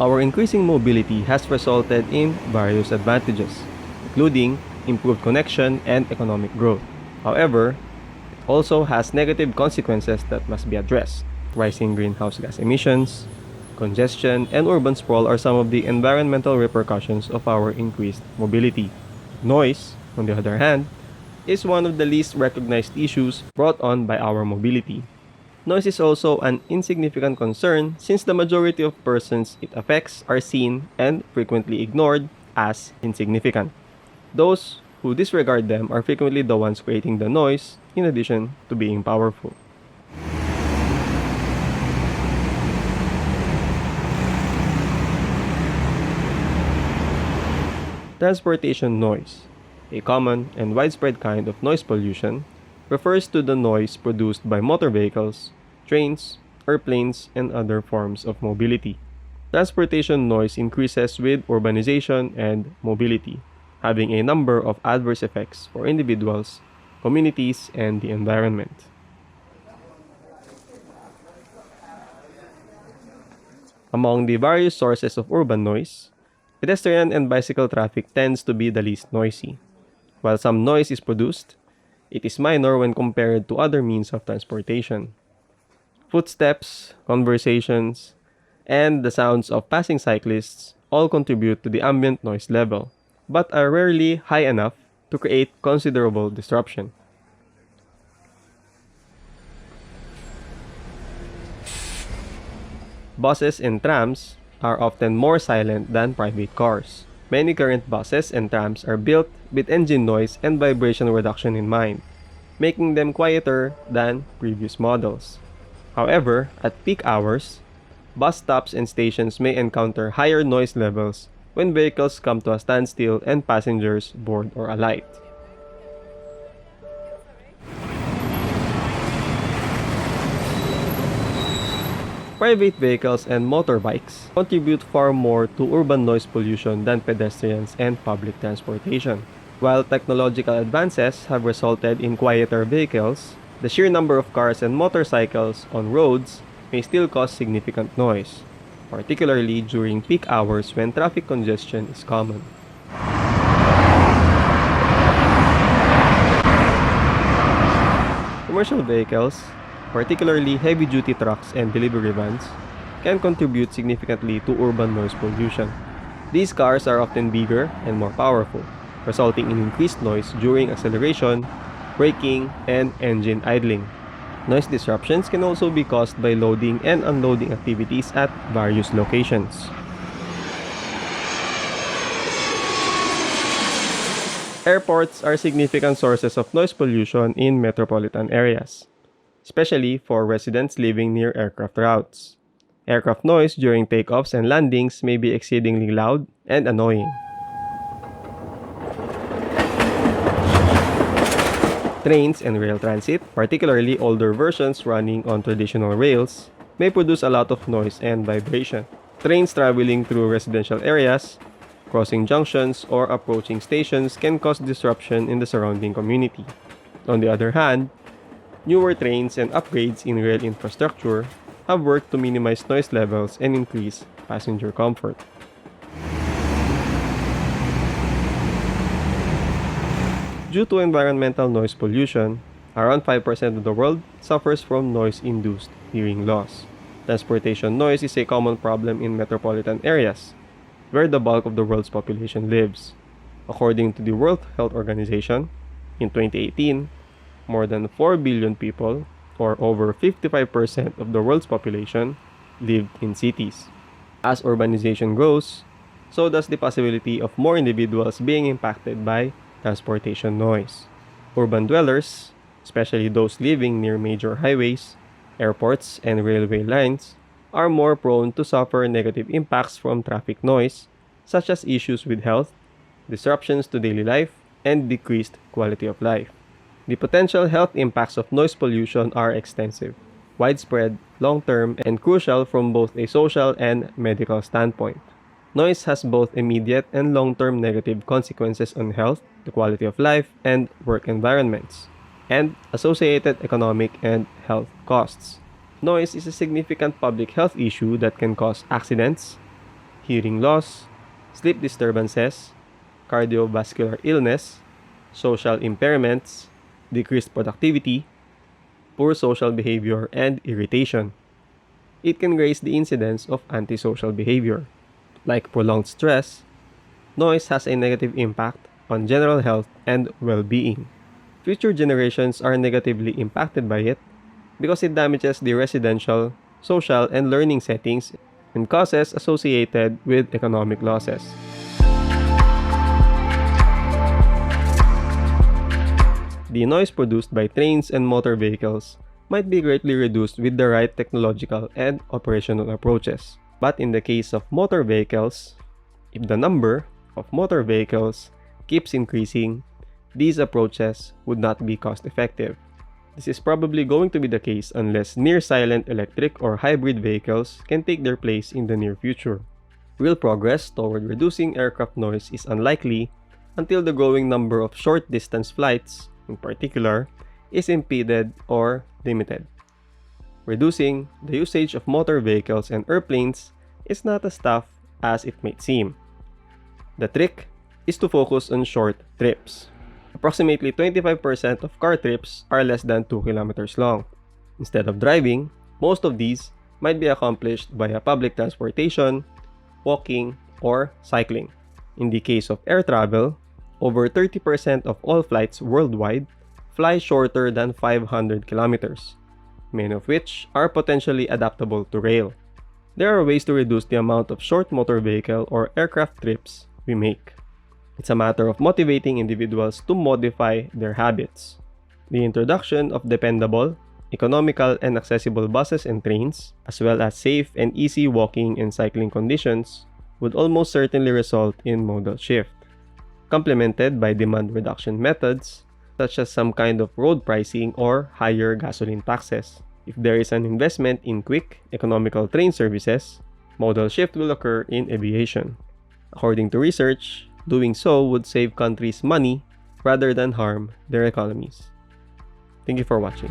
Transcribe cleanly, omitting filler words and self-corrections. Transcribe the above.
Our increasing mobility has resulted in various advantages, including improved connection and economic growth. However, it also has negative consequences that must be addressed. Rising greenhouse gas emissions, congestion, and urban sprawl are some of the environmental repercussions of our increased mobility. Noise, on the other hand, is one of the least recognized issues brought on by our mobility. Noise is also an insignificant concern since the majority of persons it affects are seen and frequently ignored as insignificant. Those who disregard them are frequently the ones creating the noise in addition to being powerful. Transportation noise, a common and widespread kind of noise pollution, refers to the noise produced by motor vehicles, trains, airplanes, and other forms of mobility. Transportation noise increases with urbanization and mobility, having a number of adverse effects for individuals, communities, and the environment. Among the various sources of urban noise, pedestrian and bicycle traffic tends to be the least noisy. While some noise is produced, it is minor when compared to other means of transportation. Footsteps, conversations, and the sounds of passing cyclists all contribute to the ambient noise level, but are rarely high enough to create considerable disruption. Buses and trams are often more silent than private cars. Many current buses and trams are built with engine noise and vibration reduction in mind, making them quieter than previous models. However, at peak hours, bus stops and stations may encounter higher noise levels when vehicles come to a standstill and passengers board or alight. Private vehicles and motorbikes contribute far more to urban noise pollution than pedestrians and public transportation. While technological advances have resulted in quieter vehicles, the sheer number of cars and motorcycles on roads may still cause significant noise, particularly during peak hours when traffic congestion is common. Commercial vehicles, particularly heavy-duty trucks and delivery vans, can contribute significantly to urban noise pollution. These cars are often bigger and more powerful, resulting in increased noise during acceleration, braking, and engine idling. Noise disruptions can also be caused by loading and unloading activities at various locations. Airports are significant sources of noise pollution in metropolitan areas, especially for residents living near aircraft routes. Aircraft noise during takeoffs and landings may be exceedingly loud and annoying. Trains and rail transit, particularly older versions running on traditional rails, may produce a lot of noise and vibration. Trains traveling through residential areas, crossing junctions, or approaching stations can cause disruption in the surrounding community. On the other hand, newer trains and upgrades in rail infrastructure have worked to minimize noise levels and increase passenger comfort. Due to environmental noise pollution, around 5% of the world suffers from noise-induced hearing loss. Transportation noise is a common problem in metropolitan areas, where the bulk of the world's population lives. According to the World Health Organization, in 2018, more than 4 billion people, or over 55% of the world's population, lived in cities. As urbanization grows, so does the possibility of more individuals being impacted by transportation noise. Urban dwellers, especially those living near major highways, airports, and railway lines, are more prone to suffer negative impacts from traffic noise, such as issues with health, disruptions to daily life, and decreased quality of life. The potential health impacts of noise pollution are extensive, widespread, long-term, and crucial from both a social and medical standpoint. Noise has both immediate and long-term negative consequences on health, the quality of life, and work environments, and associated economic and health costs. Noise is a significant public health issue that can cause accidents, hearing loss, sleep disturbances, cardiovascular illness, social impairments, decreased productivity, poor social behavior, and irritation. It can raise the incidence of antisocial behavior. Like prolonged stress, noise has a negative impact on general health and well being. Future generations are negatively impacted by it because it damages the residential, social, and learning settings and causes associated with economic losses. The noise produced by trains and motor vehicles might be greatly reduced with the right technological and operational approaches. But in the case of motor vehicles, if the number of motor vehicles keeps increasing, these approaches would not be cost effective. This is probably going to be the case unless near-silent electric or hybrid vehicles can take their place in the near future. Real progress toward reducing aircraft noise is unlikely until the growing number of short-distance flights, in particular, is impeded or limited. Reducing the usage of motor vehicles and airplanes is not as tough as it might seem. The trick is to focus on short trips. Approximately 25% of car trips are less than 2 kilometers long. Instead of driving, most of these might be accomplished via public transportation, walking, or cycling. In the case of air travel, over 30% of all flights worldwide fly shorter than 500 kilometers, many of which are potentially adaptable to rail. There are ways to reduce the amount of short motor vehicle or aircraft trips we make. It's a matter of motivating individuals to modify their habits. The introduction of dependable, economical, and accessible buses and trains, as well as safe and easy walking and cycling conditions, would almost certainly result in modal shift, complemented by demand reduction methods such as some kind of road pricing or higher gasoline taxes. If there is an investment in quick, economical train services, modal shift will occur in aviation. According to research, doing so would save countries money rather than harm their economies. Thank you for watching.